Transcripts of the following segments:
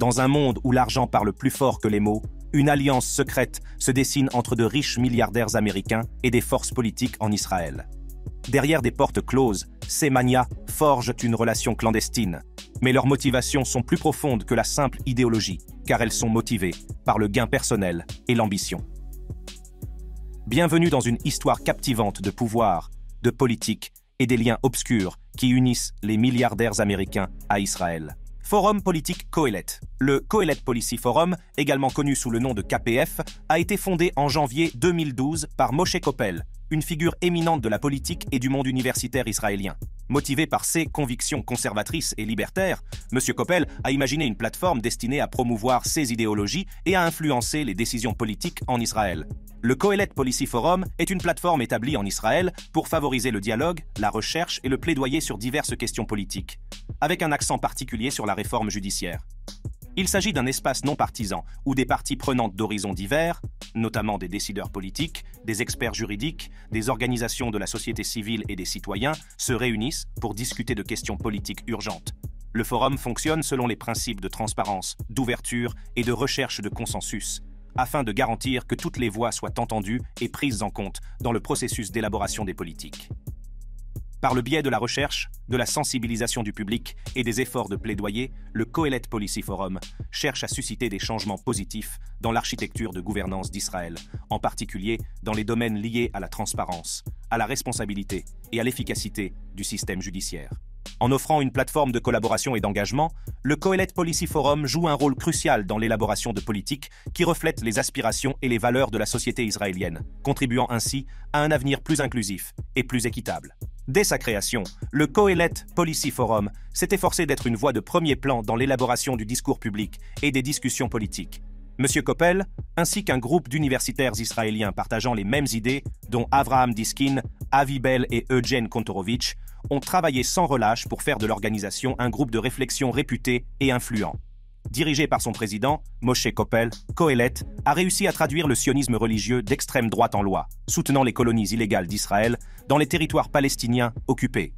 Dans un monde où l'argent parle plus fort que les mots, une alliance secrète se dessine entre de riches milliardaires américains et des forces politiques en Israël. Derrière des portes closes, ces manias forgent une relation clandestine. Mais leurs motivations sont plus profondes que la simple idéologie, car elles sont motivées par le gain personnel et l'ambition. Bienvenue dans une histoire captivante de pouvoir, de politique et des liens obscurs qui unissent les milliardaires américains à Israël. Forum politique Qoheleth. Le Qoheleth Policy Forum, également connu sous le nom de KPF, a été fondé en janvier 2012 par Moshe Koppel, une figure éminente de la politique et du monde universitaire israélien. Motivé par ses convictions conservatrices et libertaires, M. Koppel a imaginé une plateforme destinée à promouvoir ses idéologies et à influencer les décisions politiques en Israël. Le Qoheleth Policy Forum est une plateforme établie en Israël pour favoriser le dialogue, la recherche et le plaidoyer sur diverses questions politiques, avec un accent particulier sur la réforme judiciaire. Il s'agit d'un espace non partisan où des parties prenantes d'horizons divers, notamment des décideurs politiques, des experts juridiques, des organisations de la société civile et des citoyens, se réunissent pour discuter de questions politiques urgentes. Le forum fonctionne selon les principes de transparence, d'ouverture et de recherche de consensus, afin de garantir que toutes les voix soient entendues et prises en compte dans le processus d'élaboration des politiques. Par le biais de la recherche, de la sensibilisation du public et des efforts de plaidoyer, le Qoheleth Policy Forum cherche à susciter des changements positifs dans l'architecture de gouvernance d'Israël, en particulier dans les domaines liés à la transparence, à la responsabilité et à l'efficacité du système judiciaire. En offrant une plateforme de collaboration et d'engagement, le Qoheleth Policy Forum joue un rôle crucial dans l'élaboration de politiques qui reflètent les aspirations et les valeurs de la société israélienne, contribuant ainsi à un avenir plus inclusif et plus équitable. Dès sa création, le Qoheleth Policy Forum s'est efforcé d'être une voix de premier plan dans l'élaboration du discours public et des discussions politiques. M. Koppel, ainsi qu'un groupe d'universitaires israéliens partageant les mêmes idées, dont Avraham Diskin, Avi Bell et Eugen Kontorovitch, ont travaillé sans relâche pour faire de l'organisation un groupe de réflexion réputé et influent. Dirigé par son président, Moshe Koppel, Qoheleth a réussi à traduire le sionisme religieux d'extrême droite en loi, soutenant les colonies illégales d'Israël dans les territoires palestiniens occupés.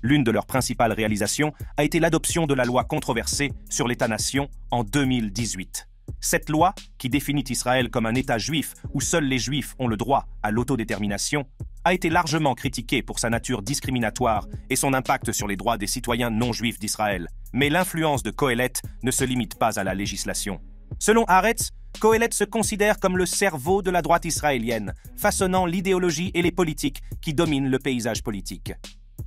L'une de leurs principales réalisations a été l'adoption de la loi controversée sur l'État-nation en 2018. Cette loi, qui définit Israël comme un État juif où seuls les juifs ont le droit à l'autodétermination, a été largement critiquée pour sa nature discriminatoire et son impact sur les droits des citoyens non-juifs d'Israël. Mais l'influence de Qoheleth ne se limite pas à la législation. Selon Haaretz, Qoheleth se considère comme le cerveau de la droite israélienne, façonnant l'idéologie et les politiques qui dominent le paysage politique.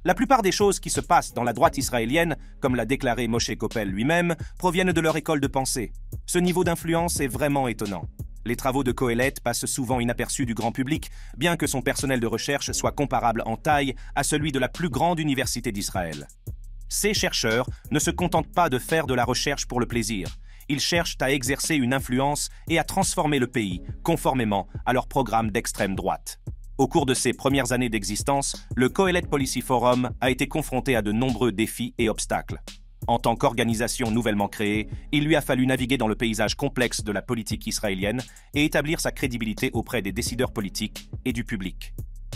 La plupart des choses qui se passent dans la droite israélienne, comme l'a déclaré Moshe Koppel lui-même, proviennent de leur école de pensée. Ce niveau d'influence est vraiment étonnant. Les travaux de Qoheleth passent souvent inaperçus du grand public, bien que son personnel de recherche soit comparable en taille à celui de la plus grande université d'Israël. Ces chercheurs ne se contentent pas de faire de la recherche pour le plaisir. Ils cherchent à exercer une influence et à transformer le pays, conformément à leur programme d'extrême droite. Au cours de ses premières années d'existence, le Qoheleth Policy Forum a été confronté à de nombreux défis et obstacles. En tant qu'organisation nouvellement créée, il lui a fallu naviguer dans le paysage complexe de la politique israélienne et établir sa crédibilité auprès des décideurs politiques et du public.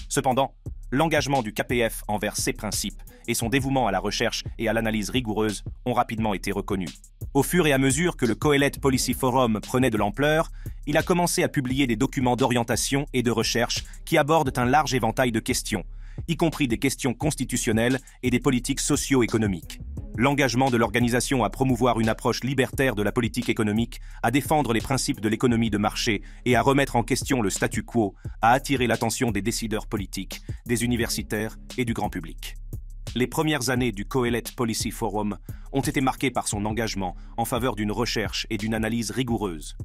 Cependant, l'engagement du KPF envers ses principes et son dévouement à la recherche et à l'analyse rigoureuse ont rapidement été reconnus. Au fur et à mesure que le Qoheleth Policy Forum prenait de l'ampleur, il a commencé à publier des documents d'orientation et de recherche qui abordent un large éventail de questions, y compris des questions constitutionnelles et des politiques socio-économiques. L'engagement de l'organisation à promouvoir une approche libertaire de la politique économique, à défendre les principes de l'économie de marché et à remettre en question le statu quo, a attiré l'attention des décideurs politiques, des universitaires et du grand public. Les premières années du Qoheleth Policy Forum ont été marquées par son engagement en faveur d'une recherche et d'une analyse rigoureuse.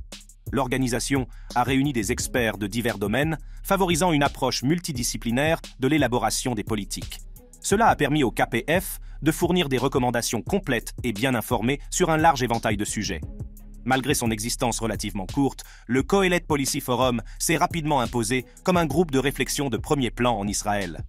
L'organisation a réuni des experts de divers domaines, favorisant une approche multidisciplinaire de l'élaboration des politiques. Cela a permis au KPF de fournir des recommandations complètes et bien informées sur un large éventail de sujets. Malgré son existence relativement courte, le Qoheleth Policy Forum s'est rapidement imposé comme un groupe de réflexion de premier plan en Israël.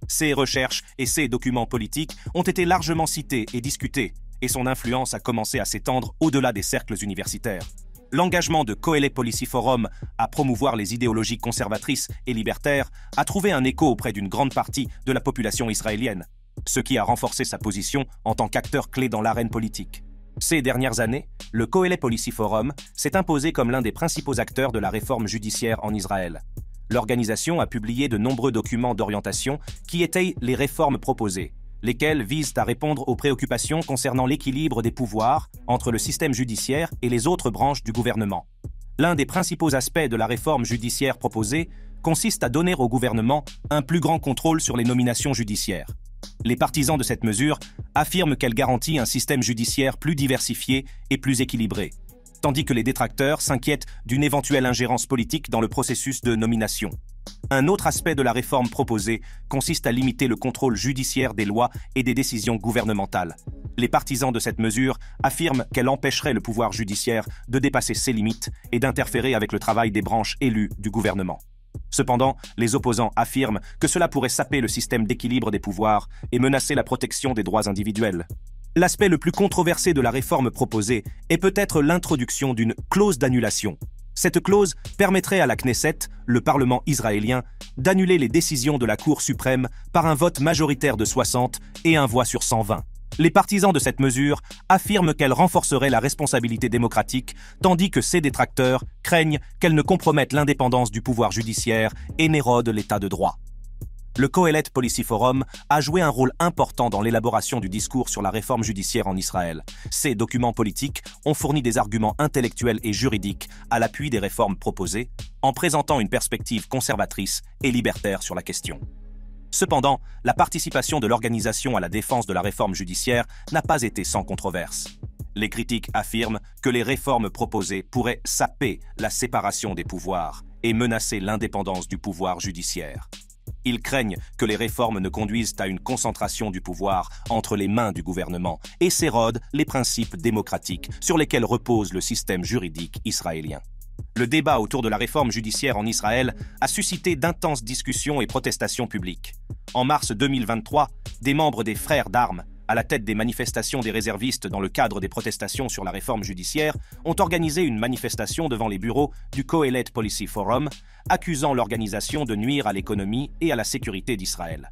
Ses recherches et ses documents politiques ont été largement cités et discutés, et son influence a commencé à s'étendre au-delà des cercles universitaires. L'engagement de Qoheleth Policy Forum à promouvoir les idéologies conservatrices et libertaires a trouvé un écho auprès d'une grande partie de la population israélienne, ce qui a renforcé sa position en tant qu'acteur clé dans l'arène politique. Ces dernières années, le Kohelet Policy Forum s'est imposé comme l'un des principaux acteurs de la réforme judiciaire en Israël. L'organisation a publié de nombreux documents d'orientation qui étayent les réformes proposées, lesquelles visent à répondre aux préoccupations concernant l'équilibre des pouvoirs entre le système judiciaire et les autres branches du gouvernement. L'un des principaux aspects de la réforme judiciaire proposée consiste à donner au gouvernement un plus grand contrôle sur les nominations judiciaires. Les partisans de cette mesure affirment qu'elle garantit un système judiciaire plus diversifié et plus équilibré, tandis que les détracteurs s'inquiètent d'une éventuelle ingérence politique dans le processus de nomination. Un autre aspect de la réforme proposée consiste à limiter le contrôle judiciaire des lois et des décisions gouvernementales. Les partisans de cette mesure affirment qu'elle empêcherait le pouvoir judiciaire de dépasser ses limites et d'interférer avec le travail des branches élues du gouvernement. Cependant, les opposants affirment que cela pourrait saper le système d'équilibre des pouvoirs et menacer la protection des droits individuels. L'aspect le plus controversé de la réforme proposée est peut-être l'introduction d'une clause d'annulation. Cette clause permettrait à la Knesset, le Parlement israélien, d'annuler les décisions de la Cour suprême par un vote majoritaire de 60 et un voix sur 120. Les partisans de cette mesure affirment qu'elle renforcerait la responsabilité démocratique, tandis que ses détracteurs craignent qu'elle ne compromette l'indépendance du pouvoir judiciaire et n'érode l'état de droit. Le Kohelet Policy Forum a joué un rôle important dans l'élaboration du discours sur la réforme judiciaire en Israël. Ces documents politiques ont fourni des arguments intellectuels et juridiques à l'appui des réformes proposées, en présentant une perspective conservatrice et libertaire sur la question. Cependant, la participation de l'organisation à la défense de la réforme judiciaire n'a pas été sans controverse. Les critiques affirment que les réformes proposées pourraient saper la séparation des pouvoirs et menacer l'indépendance du pouvoir judiciaire. Ils craignent que les réformes ne conduisent à une concentration du pouvoir entre les mains du gouvernement et s'érodent les principes démocratiques sur lesquels repose le système juridique israélien. Le débat autour de la réforme judiciaire en Israël a suscité d'intenses discussions et protestations publiques. En mars 2023, des membres des Frères d'Armes, à la tête des manifestations des réservistes dans le cadre des protestations sur la réforme judiciaire, ont organisé une manifestation devant les bureaux du Kohelet Policy Forum, accusant l'organisation de nuire à l'économie et à la sécurité d'Israël.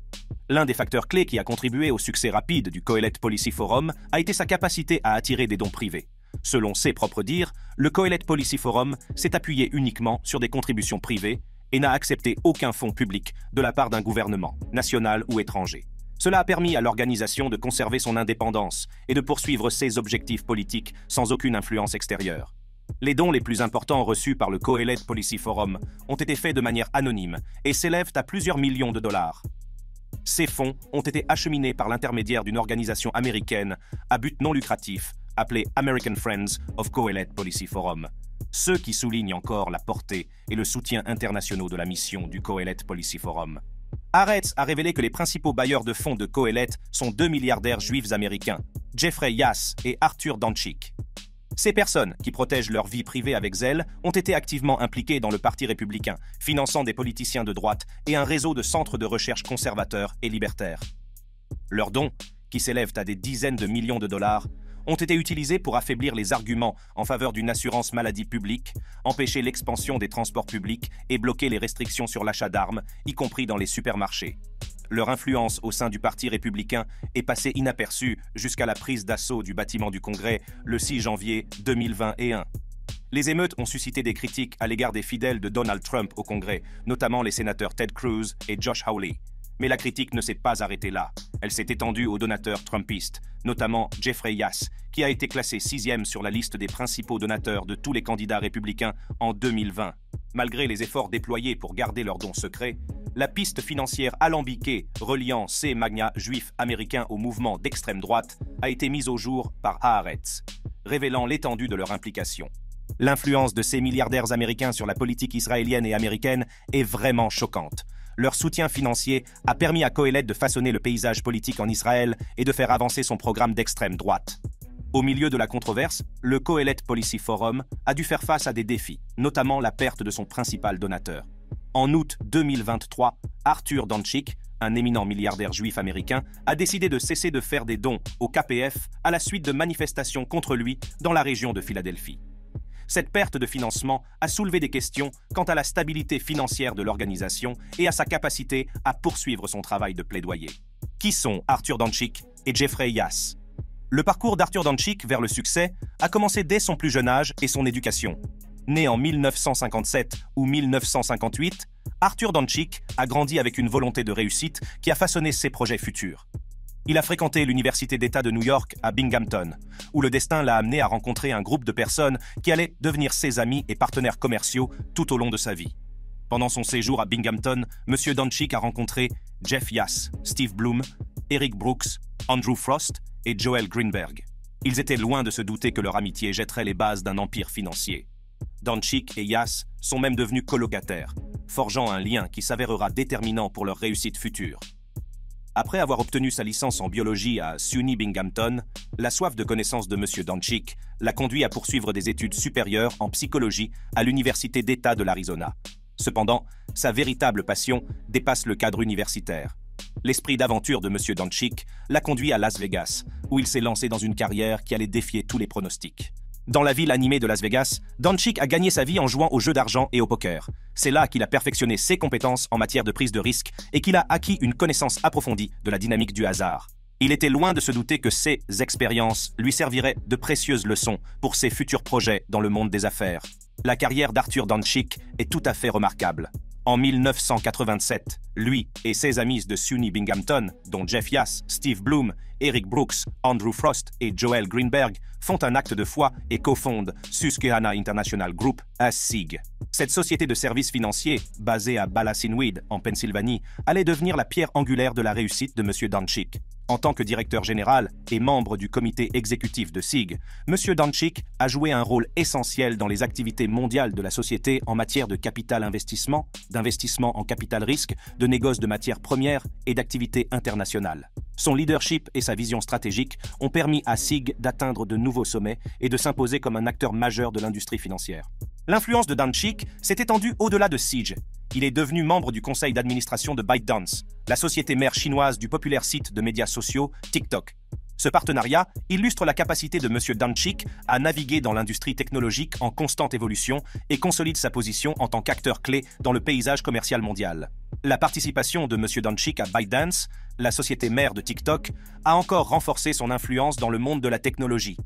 L'un des facteurs clés qui a contribué au succès rapide du Kohelet Policy Forum a été sa capacité à attirer des dons privés. Selon ses propres dires, le Kohelet Policy Forum s'est appuyé uniquement sur des contributions privées et n'a accepté aucun fonds public de la part d'un gouvernement, national ou étranger. Cela a permis à l'organisation de conserver son indépendance et de poursuivre ses objectifs politiques sans aucune influence extérieure. Les dons les plus importants reçus par le Kohelet Policy Forum ont été faits de manière anonyme et s'élèvent à plusieurs millions de dollars. Ces fonds ont été acheminés par l'intermédiaire d'une organisation américaine à but non lucratif appelée American Friends of Kohelet Policy Forum, ce qui souligne encore la portée et le soutien internationaux de la mission du Kohelet Policy Forum. Haaretz a révélé que les principaux bailleurs de fonds de Kohelet sont deux milliardaires juifs américains, Jeffrey Yass et Arthur Danchik. Ces personnes, qui protègent leur vie privée avec zèle, ont été activement impliquées dans le Parti républicain, finançant des politiciens de droite et un réseau de centres de recherche conservateurs et libertaires. Leurs dons, qui s'élèvent à des dizaines de millions de dollars, ont été utilisés pour affaiblir les arguments en faveur d'une assurance maladie publique, empêcher l'expansion des transports publics et bloquer les restrictions sur l'achat d'armes, y compris dans les supermarchés. Leur influence au sein du Parti républicain est passée inaperçue jusqu'à la prise d'assaut du bâtiment du Congrès le 6 janvier 2021. Les émeutes ont suscité des critiques à l'égard des fidèles de Donald Trump au Congrès, notamment les sénateurs Ted Cruz et Josh Hawley. Mais la critique ne s'est pas arrêtée là. Elle s'est étendue aux donateurs trumpistes, notamment Jeffrey Yass, qui a été classé 6e sur la liste des principaux donateurs de tous les candidats républicains en 2020. Malgré les efforts déployés pour garder leurs dons secrets, la piste financière alambiquée reliant ces magnats juifs américains au mouvement d'extrême droite a été mise au jour par Haaretz, révélant l'étendue de leur implication. L'influence de ces milliardaires américains sur la politique israélienne et américaine est vraiment choquante. Leur soutien financier a permis à Kohelet de façonner le paysage politique en Israël et de faire avancer son programme d'extrême droite. Au milieu de la controverse, le Kohelet Policy Forum a dû faire face à des défis, notamment la perte de son principal donateur. En août 2023, Arthur Danchik, un éminent milliardaire juif américain, a décidé de cesser de faire des dons au KPF à la suite de manifestations contre lui dans la région de Philadelphie. Cette perte de financement a soulevé des questions quant à la stabilité financière de l'organisation et à sa capacité à poursuivre son travail de plaidoyer. Qui sont Arthur Danchik et Jeffrey Yass? Le parcours d'Arthur Dančík vers le succès a commencé dès son plus jeune âge et son éducation. Né en 1957 ou 1958, Arthur Dančík a grandi avec une volonté de réussite qui a façonné ses projets futurs. Il a fréquenté l'université d'État de New York à Binghamton, où le destin l'a amené à rencontrer un groupe de personnes qui allaient devenir ses amis et partenaires commerciaux tout au long de sa vie. Pendant son séjour à Binghamton, M. Dančík a rencontré Jeff Yass, Steve Bloom, Eric Brooks, Andrew Frost et Joel Greenberg. Ils étaient loin de se douter que leur amitié jetterait les bases d'un empire financier. Dančík et Yass sont même devenus colocataires, forgeant un lien qui s'avérera déterminant pour leur réussite future. Après avoir obtenu sa licence en biologie à SUNY Binghamton, la soif de connaissance de M. Dančík l'a conduit à poursuivre des études supérieures en psychologie à l'Université d'État de l'Arizona. Cependant, sa véritable passion dépasse le cadre universitaire. L'esprit d'aventure de M. Dančík l'a conduit à Las Vegas, où il s'est lancé dans une carrière qui allait défier tous les pronostics. Dans la ville animée de Las Vegas, Dančík a gagné sa vie en jouant aux jeux d'argent et au poker. C'est là qu'il a perfectionné ses compétences en matière de prise de risque et qu'il a acquis une connaissance approfondie de la dynamique du hasard. Il était loin de se douter que ces expériences lui serviraient de précieuses leçons pour ses futurs projets dans le monde des affaires. La carrière d'Arthur Dančík est tout à fait remarquable. En 1987, lui et ses amis de SUNY Binghamton, dont Jeff Yass, Steve Bloom, Eric Brooks, Andrew Frost et Joel Greenberg, font un acte de foi et cofondent Susquehanna International Group, SIG. Cette société de services financiers, basée à Ballasinweed, en Pennsylvanie, allait devenir la pierre angulaire de la réussite de M. Dančík. En tant que directeur général et membre du comité exécutif de SIG, M. Dančík a joué un rôle essentiel dans les activités mondiales de la société en matière de capital investissement, d'investissement en capital risque, de négoce de matières premières et d'activités internationales. Son leadership et sa vision stratégique ont permis à SIG d'atteindre de nouveaux sommets et de s'imposer comme un acteur majeur de l'industrie financière. L'influence de Dančík s'est étendue au-delà de SIG. Il est devenu membre du conseil d'administration de ByteDance, la société mère chinoise du populaire site de médias sociaux TikTok. Ce partenariat illustre la capacité de M. Dančík à naviguer dans l'industrie technologique en constante évolution et consolide sa position en tant qu'acteur clé dans le paysage commercial mondial. La participation de M. Dančík à ByteDance, la société mère de TikTok, a encore renforcé son influence dans le monde de la technologie.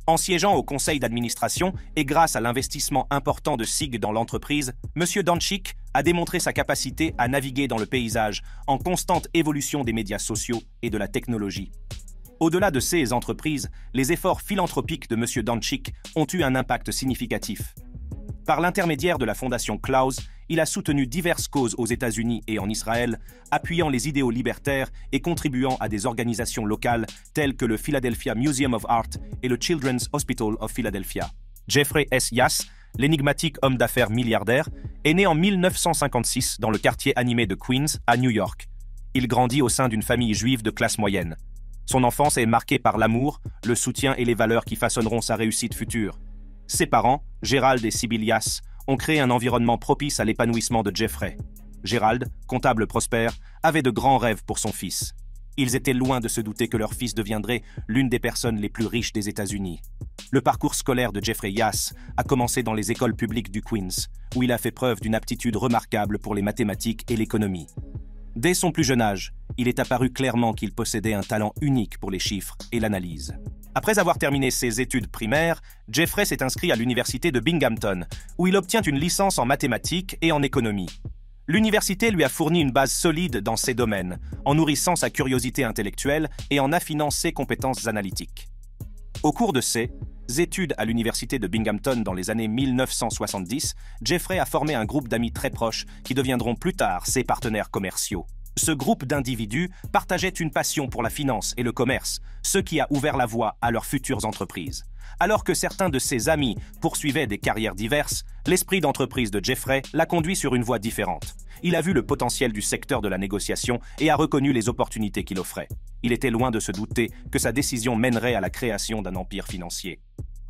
En siégeant au conseil d'administration et grâce à l'investissement important de SIG dans l'entreprise, M. Dančík a démontré sa capacité à naviguer dans le paysage en constante évolution des médias sociaux et de la technologie. Au-delà de ces entreprises, les efforts philanthropiques de M. Dančík ont eu un impact significatif. Par l'intermédiaire de la fondation Klaus, il a soutenu diverses causes aux États-Unis et en Israël, appuyant les idéaux libertaires et contribuant à des organisations locales telles que le Philadelphia Museum of Art et le Children's Hospital of Philadelphia. Jeffrey S. Yass, l'énigmatique homme d'affaires milliardaire, est né en 1956 dans le quartier animé de Queens, à New York. Il grandit au sein d'une famille juive de classe moyenne. Son enfance est marquée par l'amour, le soutien et les valeurs qui façonneront sa réussite future. Ses parents, Gerald et Sybil Yass, ont créé un environnement propice à l'épanouissement de Jeffrey. Gerald, comptable prospère, avait de grands rêves pour son fils. Ils étaient loin de se douter que leur fils deviendrait l'une des personnes les plus riches des États-Unis. Le parcours scolaire de Jeffrey Yass a commencé dans les écoles publiques du Queens, où il a fait preuve d'une aptitude remarquable pour les mathématiques et l'économie. Dès son plus jeune âge, il est apparu clairement qu'il possédait un talent unique pour les chiffres et l'analyse. Après avoir terminé ses études primaires, Jeffrey s'est inscrit à l'université de Binghamton, où il obtient une licence en mathématiques et en économie. L'université lui a fourni une base solide dans ces domaines, en nourrissant sa curiosité intellectuelle et en affinant ses compétences analytiques. Au cours de ses études à l'université de Binghamton dans les années 1970, Jeffrey a formé un groupe d'amis très proches qui deviendront plus tard ses partenaires commerciaux. Ce groupe d'individus partageait une passion pour la finance et le commerce, ce qui a ouvert la voie à leurs futures entreprises. Alors que certains de ses amis poursuivaient des carrières diverses, l'esprit d'entreprise de Jeffrey l'a conduit sur une voie différente. Il a vu le potentiel du secteur de la négociation et a reconnu les opportunités qu'il offrait. Il était loin de se douter que sa décision mènerait à la création d'un empire financier.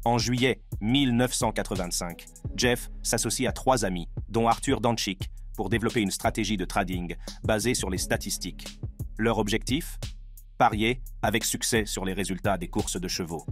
En juillet 1985, Jeff s'associe à 3 amis, dont Arthur Dančík, pour développer une stratégie de trading basée sur les statistiques. Leur objectif ? Parier avec succès sur les résultats des courses de chevaux.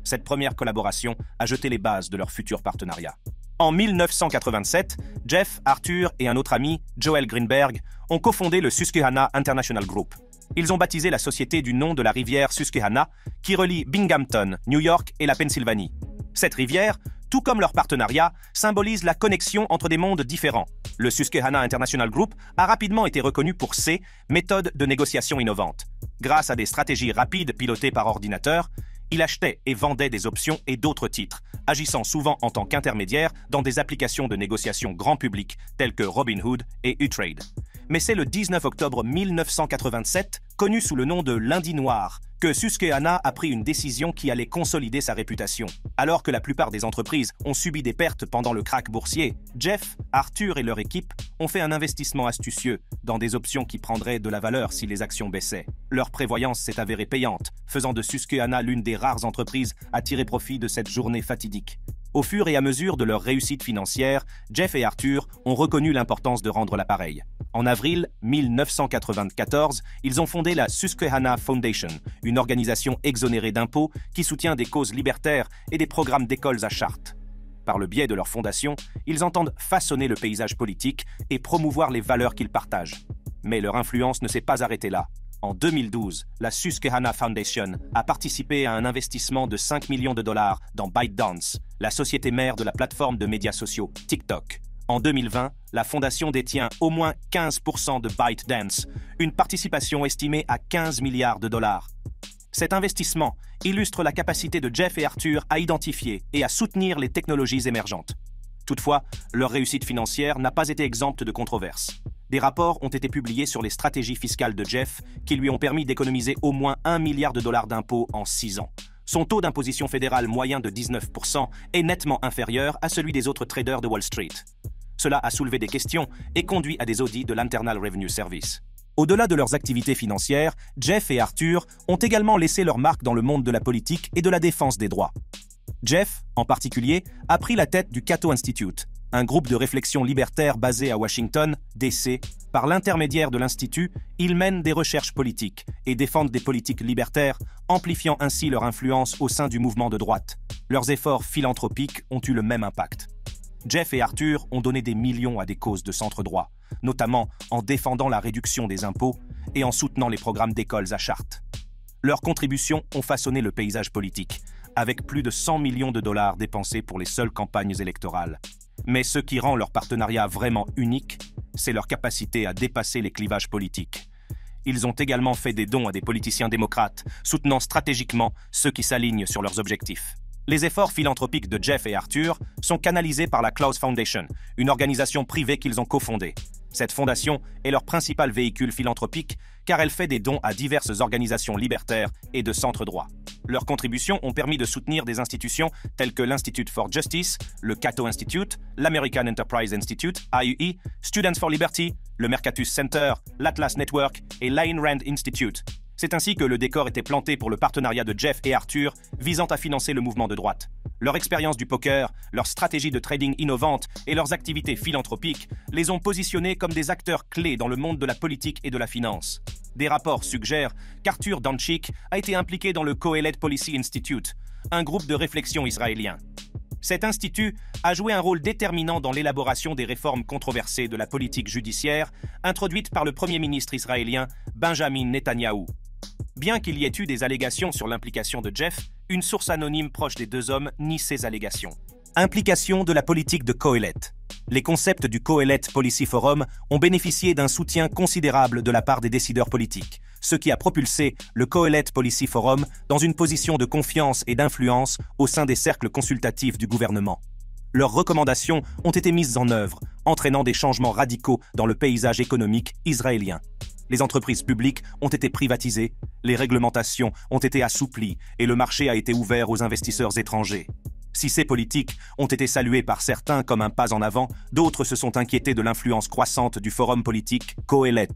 Cette première collaboration a jeté les bases de leur futur partenariat. En 1987, Jeff, Arthur et un autre ami, Joel Greenberg, ont cofondé le Susquehanna International Group. Ils ont baptisé la société du nom de la rivière Susquehanna, qui relie Binghamton, New York et la Pennsylvanie. Cette rivière, tout comme leur partenariat, symbolise la connexion entre des mondes différents. Le Susquehanna International Group a rapidement été reconnu pour ses méthodes de négociation innovantes. Grâce à des stratégies rapides pilotées par ordinateur, il achetait et vendait des options et d'autres titres, agissant souvent en tant qu'intermédiaire dans des applications de négociation grand public telles que Robinhood et U-Trade. Mais c'est le 19 octobre 1987, connu sous le nom de lundi noir, que Susquehanna a pris une décision qui allait consolider sa réputation. Alors que la plupart des entreprises ont subi des pertes pendant le krach boursier, Jeff, Arthur et leur équipe ont fait un investissement astucieux dans des options qui prendraient de la valeur si les actions baissaient. Leur prévoyance s'est avérée payante, faisant de Susquehanna l'une des rares entreprises à tirer profit de cette journée fatidique. Au fur et à mesure de leur réussite financière, Jeff et Arthur ont reconnu l'importance de rendre l'appareil. En avril 1994, ils ont fondé la Susquehanna Foundation, une organisation exonérée d'impôts qui soutient des causes libertaires et des programmes d'écoles à charte. Par le biais de leur fondation, ils entendent façonner le paysage politique et promouvoir les valeurs qu'ils partagent. Mais leur influence ne s'est pas arrêtée là. En 2012, la Susquehanna Foundation a participé à un investissement de 5 millions de dollars dans ByteDance, la société mère de la plateforme de médias sociaux TikTok. En 2020, la fondation détient au moins 15% de ByteDance, une participation estimée à 15 milliards de dollars. Cet investissement illustre la capacité de Jeff et Arthur à identifier et à soutenir les technologies émergentes. Toutefois, leur réussite financière n'a pas été exempte de controverses. Des rapports ont été publiés sur les stratégies fiscales de Jeff qui lui ont permis d'économiser au moins 1 milliard de dollars d'impôts en 6 ans. Son taux d'imposition fédérale moyen de 19% est nettement inférieur à celui des autres traders de Wall Street. Cela a soulevé des questions et conduit à des audits de l'Internal Revenue Service. Au-delà de leurs activités financières, Jeff et Arthur ont également laissé leur marque dans le monde de la politique et de la défense des droits. Jeff, en particulier, a pris la tête du Cato Institute, un groupe de réflexion libertaire basé à Washington, D.C. Par l'intermédiaire de l'Institut, ils mènent des recherches politiques et défendent des politiques libertaires, amplifiant ainsi leur influence au sein du mouvement de droite. Leurs efforts philanthropiques ont eu le même impact. Jeff et Arthur ont donné des millions à des causes de centre-droit, notamment en défendant la réduction des impôts et en soutenant les programmes d'écoles à charte. Leurs contributions ont façonné le paysage politique, avec plus de 100 millions de dollars dépensés pour les seules campagnes électorales. Mais ce qui rend leur partenariat vraiment unique, c'est leur capacité à dépasser les clivages politiques. Ils ont également fait des dons à des politiciens démocrates, soutenant stratégiquement ceux qui s'alignent sur leurs objectifs. Les efforts philanthropiques de Jeff et Arthur sont canalisés par la Klaus Foundation, une organisation privée qu'ils ont cofondée. Cette fondation est leur principal véhicule philanthropique car elle fait des dons à diverses organisations libertaires et de centre-droit. Leurs contributions ont permis de soutenir des institutions telles que l'Institute for Justice, le Cato Institute, l'American Enterprise Institute, AUI, Students for Liberty, le Mercatus Center, l'Atlas Network et l'Ayn Rand Institute. C'est ainsi que le décor était planté pour le partenariat de Jeff et Arthur visant à financer le mouvement de droite. Leur expérience du poker, leur stratégie de trading innovante et leurs activités philanthropiques les ont positionnés comme des acteurs clés dans le monde de la politique et de la finance. Des rapports suggèrent qu'Arthur Danchik a été impliqué dans le Kohelet Policy Institute, un groupe de réflexion israélien. Cet institut a joué un rôle déterminant dans l'élaboration des réformes controversées de la politique judiciaire introduites par le Premier ministre israélien Benjamin Netanyahou. Bien qu'il y ait eu des allégations sur l'implication de Jeff, une source anonyme proche des deux hommes nie ces allégations. Implication de la politique de Kohelet. Les concepts du Kohelet Policy Forum ont bénéficié d'un soutien considérable de la part des décideurs politiques, ce qui a propulsé le Kohelet Policy Forum dans une position de confiance et d'influence au sein des cercles consultatifs du gouvernement. Leurs recommandations ont été mises en œuvre, entraînant des changements radicaux dans le paysage économique israélien. Les entreprises publiques ont été privatisées, les réglementations ont été assouplies et le marché a été ouvert aux investisseurs étrangers. Si ces politiques ont été saluées par certains comme un pas en avant, d'autres se sont inquiétés de l'influence croissante du forum politique Kohelet.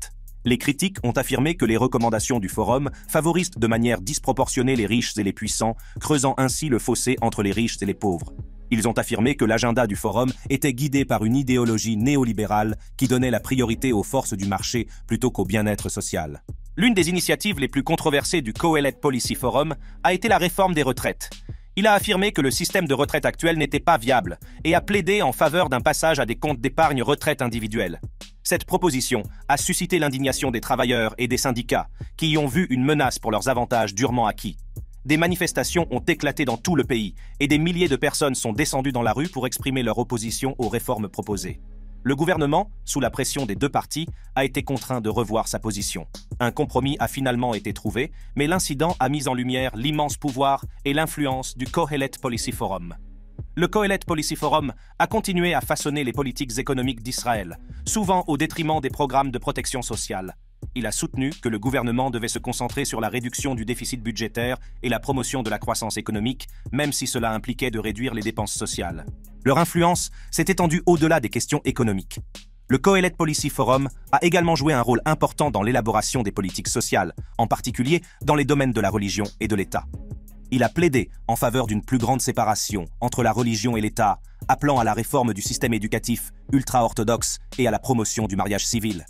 Les critiques ont affirmé que les recommandations du forum favorisent de manière disproportionnée les riches et les puissants, creusant ainsi le fossé entre les riches et les pauvres. Ils ont affirmé que l'agenda du forum était guidé par une idéologie néolibérale qui donnait la priorité aux forces du marché plutôt qu'au bien-être social. L'une des initiatives les plus controversées du Kohelet Policy Forum a été la réforme des retraites. Il a affirmé que le système de retraite actuel n'était pas viable et a plaidé en faveur d'un passage à des comptes d'épargne retraite individuels. Cette proposition a suscité l'indignation des travailleurs et des syndicats qui y ont vu une menace pour leurs avantages durement acquis. Des manifestations ont éclaté dans tout le pays et des milliers de personnes sont descendues dans la rue pour exprimer leur opposition aux réformes proposées. Le gouvernement, sous la pression des deux parties, a été contraint de revoir sa position. Un compromis a finalement été trouvé, mais l'incident a mis en lumière l'immense pouvoir et l'influence du Kohelet Policy Forum. Le Kohelet Policy Forum a continué à façonner les politiques économiques d'Israël, souvent au détriment des programmes de protection sociale. Il a soutenu que le gouvernement devait se concentrer sur la réduction du déficit budgétaire et la promotion de la croissance économique, même si cela impliquait de réduire les dépenses sociales. Leur influence s'est étendue au-delà des questions économiques. Le Kohelet Policy Forum a également joué un rôle important dans l'élaboration des politiques sociales, en particulier dans les domaines de la religion et de l'État. Il a plaidé en faveur d'une plus grande séparation entre la religion et l'État, appelant à la réforme du système éducatif ultra-orthodoxe et à la promotion du mariage civil.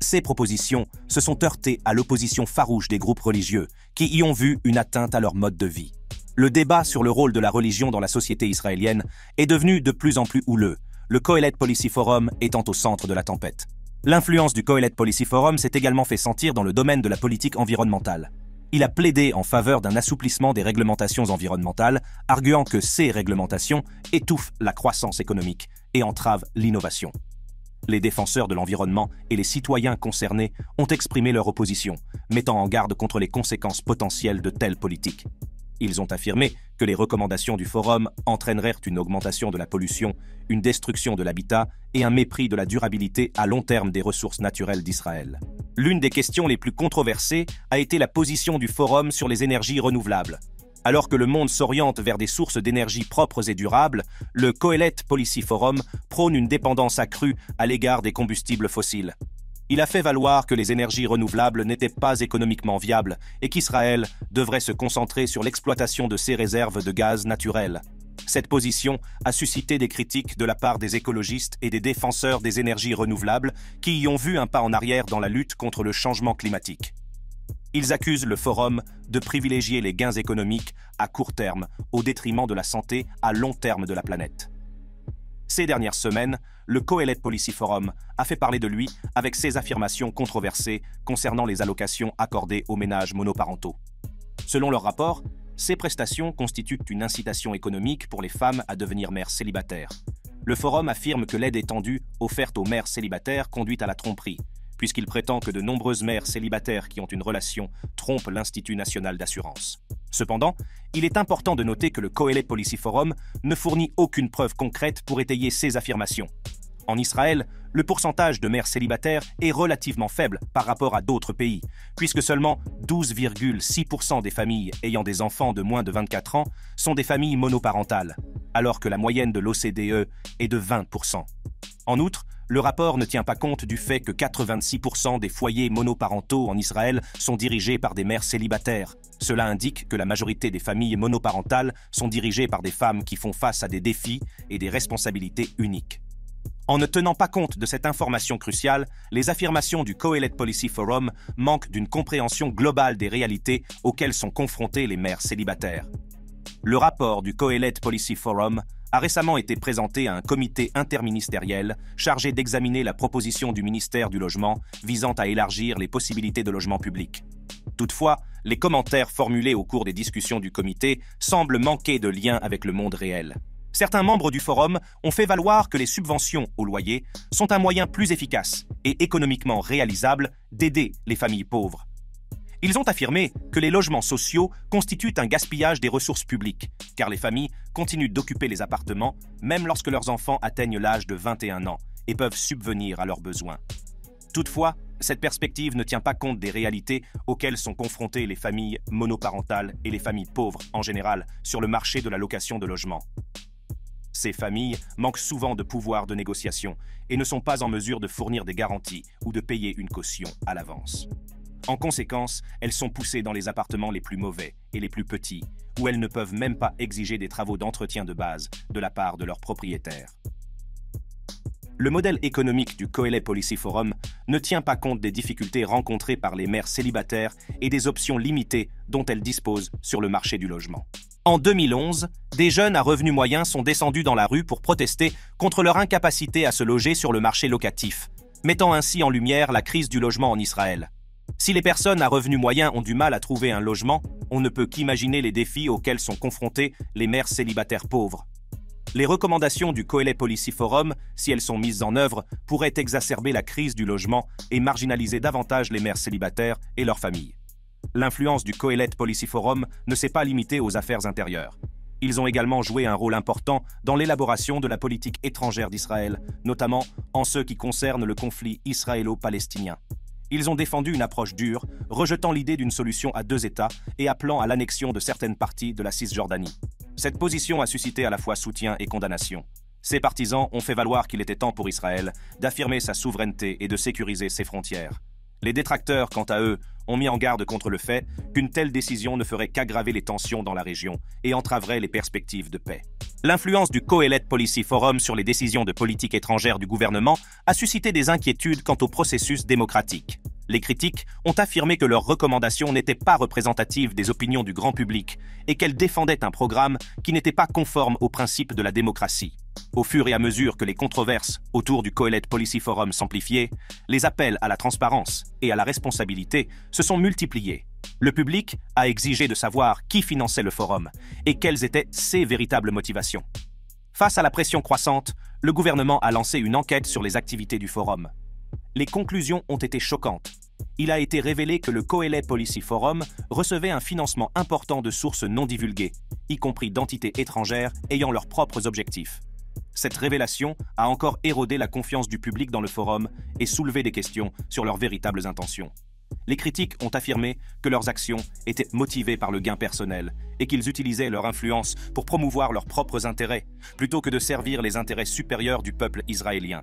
Ces propositions se sont heurtées à l'opposition farouche des groupes religieux, qui y ont vu une atteinte à leur mode de vie. Le débat sur le rôle de la religion dans la société israélienne est devenu de plus en plus houleux, le Kohelet Policy Forum étant au centre de la tempête. L'influence du Kohelet Policy Forum s'est également fait sentir dans le domaine de la politique environnementale. Il a plaidé en faveur d'un assouplissement des réglementations environnementales, arguant que ces réglementations étouffent la croissance économique et entravent l'innovation. Les défenseurs de l'environnement et les citoyens concernés ont exprimé leur opposition, mettant en garde contre les conséquences potentielles de telles politiques. Ils ont affirmé que les recommandations du Forum entraîneraient une augmentation de la pollution, une destruction de l'habitat et un mépris de la durabilité à long terme des ressources naturelles d'Israël. L'une des questions les plus controversées a été la position du Forum sur les énergies renouvelables. Alors que le monde s'oriente vers des sources d'énergie propres et durables, le Kohelet Policy Forum prône une dépendance accrue à l'égard des combustibles fossiles. Il a fait valoir que les énergies renouvelables n'étaient pas économiquement viables et qu'Israël devrait se concentrer sur l'exploitation de ses réserves de gaz naturel. Cette position a suscité des critiques de la part des écologistes et des défenseurs des énergies renouvelables qui y ont vu un pas en arrière dans la lutte contre le changement climatique. Ils accusent le Forum de privilégier les gains économiques à court terme au détriment de la santé à long terme de la planète. Ces dernières semaines, le Kohelet Policy Forum a fait parler de lui avec ses affirmations controversées concernant les allocations accordées aux ménages monoparentaux. Selon leur rapport, ces prestations constituent une incitation économique pour les femmes à devenir mères célibataires. Le Forum affirme que l'aide étendue offerte aux mères célibataires conduit à la tromperie, puisqu'il prétend que de nombreuses mères célibataires qui ont une relation trompent l'Institut national d'assurance. Cependant, il est important de noter que le Kohelet Policy Forum ne fournit aucune preuve concrète pour étayer ces affirmations. En Israël, le pourcentage de mères célibataires est relativement faible par rapport à d'autres pays, puisque seulement 12,6% des familles ayant des enfants de moins de 24 ans sont des familles monoparentales, alors que la moyenne de l'OCDE est de 20%. En outre, le rapport ne tient pas compte du fait que 86% des foyers monoparentaux en Israël sont dirigés par des mères célibataires. Cela indique que la majorité des familles monoparentales sont dirigées par des femmes qui font face à des défis et des responsabilités uniques. En ne tenant pas compte de cette information cruciale, les affirmations du Kohelet Policy Forum manquent d'une compréhension globale des réalités auxquelles sont confrontées les mères célibataires. Le rapport du Kohelet Policy Forum a récemment été présenté à un comité interministériel chargé d'examiner la proposition du ministère du Logement visant à élargir les possibilités de logement public. Toutefois, les commentaires formulés au cours des discussions du comité semblent manquer de lien avec le monde réel. Certains membres du forum ont fait valoir que les subventions au loyer sont un moyen plus efficace et économiquement réalisable d'aider les familles pauvres. Ils ont affirmé que les logements sociaux constituent un gaspillage des ressources publiques, car les familles continuent d'occuper les appartements même lorsque leurs enfants atteignent l'âge de 21 ans et peuvent subvenir à leurs besoins. Toutefois, cette perspective ne tient pas compte des réalités auxquelles sont confrontées les familles monoparentales et les familles pauvres en général sur le marché de la location de logements. Ces familles manquent souvent de pouvoir de négociation et ne sont pas en mesure de fournir des garanties ou de payer une caution à l'avance. En conséquence, elles sont poussées dans les appartements les plus mauvais et les plus petits, où elles ne peuvent même pas exiger des travaux d'entretien de base de la part de leurs propriétaires. Le modèle économique du Kohelet Policy Forum ne tient pas compte des difficultés rencontrées par les mères célibataires et des options limitées dont elles disposent sur le marché du logement. En 2011, des jeunes à revenus moyens sont descendus dans la rue pour protester contre leur incapacité à se loger sur le marché locatif. mettant ainsi en lumière la crise du logement en Israël. Si les personnes à revenus moyens ont du mal à trouver un logement, on ne peut qu'imaginer les défis auxquels sont confrontés les mères célibataires pauvres. Les recommandations du Kohelet Policy Forum, si elles sont mises en œuvre, pourraient exacerber la crise du logement et marginaliser davantage les mères célibataires et leurs familles. L'influence du Kohelet Policy Forum ne s'est pas limitée aux affaires intérieures. Ils ont également joué un rôle important dans l'élaboration de la politique étrangère d'Israël, notamment en ce qui concerne le conflit israélo-palestinien. Ils ont défendu une approche dure, rejetant l'idée d'une solution à deux États et appelant à l'annexion de certaines parties de la Cisjordanie. Cette position a suscité à la fois soutien et condamnation. Ces partisans ont fait valoir qu'il était temps pour Israël d'affirmer sa souveraineté et de sécuriser ses frontières. Les détracteurs, quant à eux, ont mis en garde contre le fait qu'une telle décision ne ferait qu'aggraver les tensions dans la région et entraverait les perspectives de paix. L'influence du Kohelet Policy Forum sur les décisions de politique étrangère du gouvernement a suscité des inquiétudes quant au processus démocratique. Les critiques ont affirmé que leurs recommandations n'étaient pas représentatives des opinions du grand public et qu'elles défendaient un programme qui n'était pas conforme aux principes de la démocratie. Au fur et à mesure que les controverses autour du Kohelet Policy Forum s'amplifiaient, les appels à la transparence et à la responsabilité se sont multipliés. Le public a exigé de savoir qui finançait le forum et quelles étaient ses véritables motivations. Face à la pression croissante, le gouvernement a lancé une enquête sur les activités du forum. Les conclusions ont été choquantes. Il a été révélé que le Kohelet Policy Forum recevait un financement important de sources non divulguées, y compris d'entités étrangères ayant leurs propres objectifs. Cette révélation a encore érodé la confiance du public dans le forum et soulevé des questions sur leurs véritables intentions. Les critiques ont affirmé que leurs actions étaient motivées par le gain personnel et qu'ils utilisaient leur influence pour promouvoir leurs propres intérêts, plutôt que de servir les intérêts supérieurs du peuple israélien.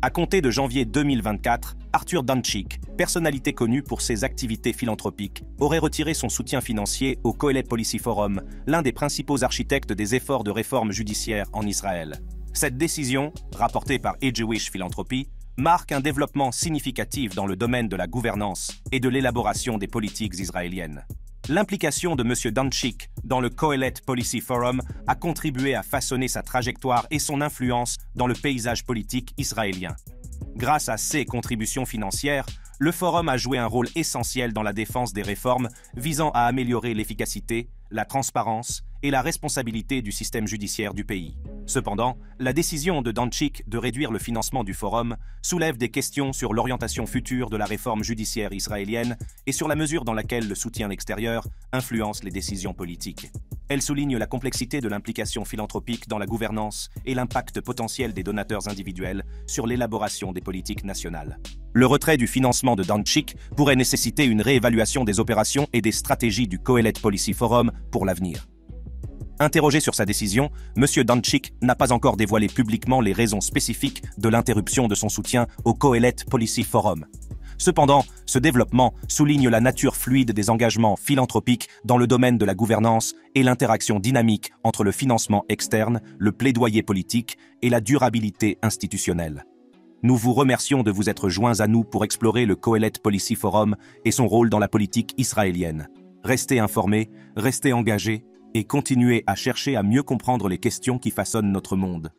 À compter de janvier 2024, Arthur Danchik, personnalité connue pour ses activités philanthropiques, aurait retiré son soutien financier au Kohelet Policy Forum, l'un des principaux architectes des efforts de réforme judiciaire en Israël. Cette décision, rapportée par E-Jewish Philanthropy, marque un développement significatif dans le domaine de la gouvernance et de l'élaboration des politiques israéliennes. L'implication de M. Danchik dans le Kohelet Policy Forum a contribué à façonner sa trajectoire et son influence dans le paysage politique israélien. Grâce à ses contributions financières, le Forum a joué un rôle essentiel dans la défense des réformes visant à améliorer l'efficacité, la transparence et la responsabilité du système judiciaire du pays. Cependant, la décision de Danchik de réduire le financement du Forum soulève des questions sur l'orientation future de la réforme judiciaire israélienne et sur la mesure dans laquelle le soutien extérieur influence les décisions politiques. Elle souligne la complexité de l'implication philanthropique dans la gouvernance et l'impact potentiel des donateurs individuels sur l'élaboration des politiques nationales. Le retrait du financement de Danchik pourrait nécessiter une réévaluation des opérations et des stratégies du Kohelet Policy Forum pour l'avenir. Interrogé sur sa décision, M. Danchik n'a pas encore dévoilé publiquement les raisons spécifiques de l'interruption de son soutien au Kohelet Policy Forum. Cependant, ce développement souligne la nature fluide des engagements philanthropiques dans le domaine de la gouvernance et l'interaction dynamique entre le financement externe, le plaidoyer politique et la durabilité institutionnelle. Nous vous remercions de vous être joints à nous pour explorer le Kohelet Policy Forum et son rôle dans la politique israélienne. Restez informés, restez engagés et continuez à chercher à mieux comprendre les questions qui façonnent notre monde.